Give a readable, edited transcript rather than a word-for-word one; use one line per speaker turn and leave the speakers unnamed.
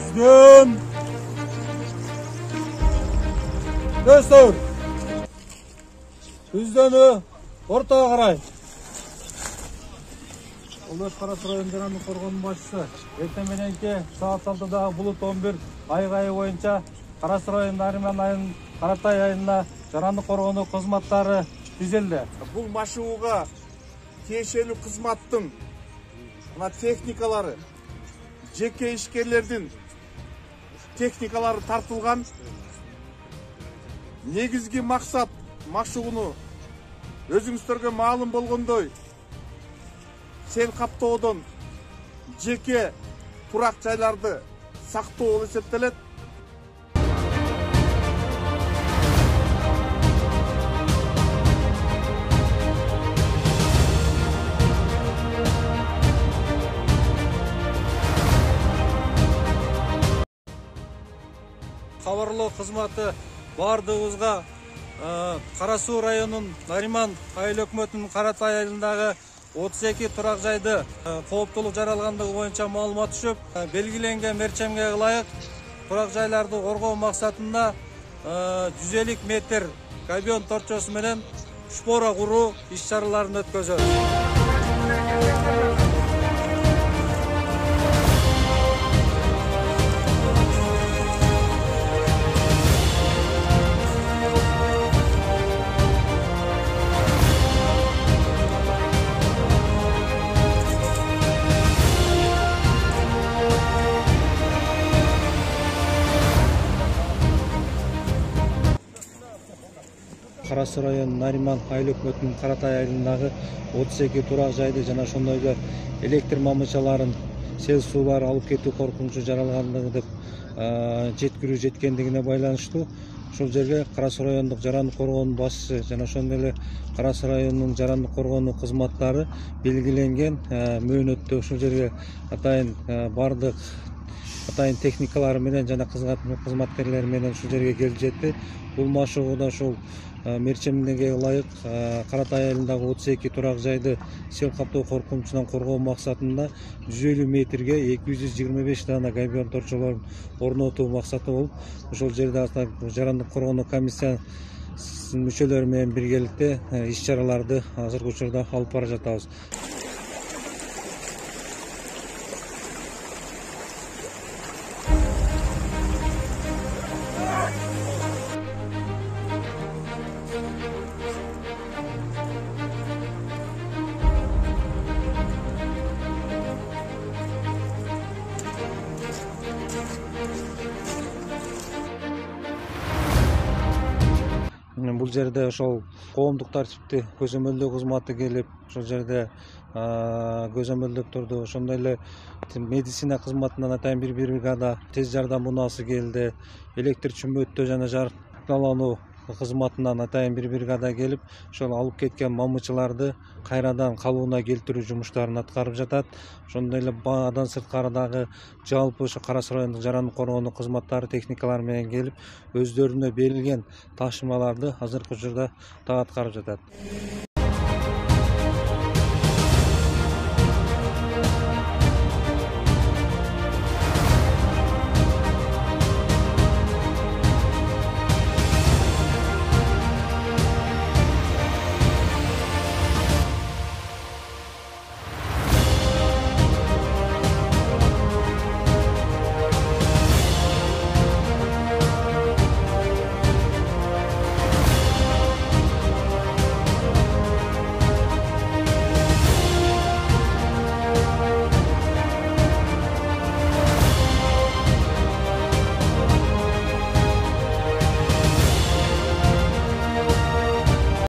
Düzgün. Göster. Düzdönü ortaga karay. Улдаш Карасу району жарандык коргоонунун башчысы. Эртең мененки саат 6-дагы булут 11 айгайы боюнча Карасу районунун Нариман айынын Каратай айылына жарандык коргоонуу кызматтары түзүлдү.
Бул машыгууга тиешелүү кызматтын техникалары, жеке ишкерлердин техникалары тартылган. Негизги максат машыгууну өзүңүздөргө маалым болгондой сел каптоодон жеке турак жайларды сактоо болуп эсептелет.
Кабарлоо кызматы бардыгыбызга Карасу районунун Нариман айыл өкмөтүнүн Каратай айылындагы 32 турак жайды кооптулук жаралгандыгы боюнча маалымат түшүп, белгиленген мерчемге ылайык турак жайларды коргоо максатында 150 метр габион торчосу менен шпора куруу иш-чараларын өткөзөбүз. Карасу районунун Нариман айыл өкмөтүнүн Каратай айылындагы 32 турак жайды жана ошондой эле электр мамычаларын сел суулар алып кетүү коркунучу жаралгандыгы деп жеткирүү жеткендигине байланыштуу ушул жерге Карасу райондук жарандык коргоонун башчысы жана ошондой эле Карасу районунун жарандык коргоонуу кызматтары белгиленген мөөнөттө ушул жерге атайын бардык техникалары менен жана кызматкерлери менен ушул жерге келип жетти. Бул машыгууда ушул мерчемине ылайык Каратай айылындагы 32 турак жайды сел каптоо коркунучунан коргоо максатында 150 метрге 225 дана габион торчолорун орнотуу максаты болуп, ошол жерде жарандык коргоонуу комиссиянын мүчөлөрү менен биргеликте иш-чараларды азыркы учурда алып бара жатабыз. Бул жерде ошол коомдук тартипти көзөмөлдөө кызматы келип, ошол жерде көзөмөлдөп турду. Ошондой эле медицина кызматынан атайын бир бригада, тез жардам унаасы келди. Электр чүмөттөө жана жарыкталануу кызматынан атайын бир бригада келип, ошол алып кеткен мамычыларды кайрадан калыбына келтирүү жумуштарын аткарып жатат. Ошондой эле андан сырткары дагы жалпы ошо Карасу райондук жарандык коргоонуу кызматтары техникалар менен келип, өздөрүнө берилген ташымаларды азыркы учурда так аткарып жатат.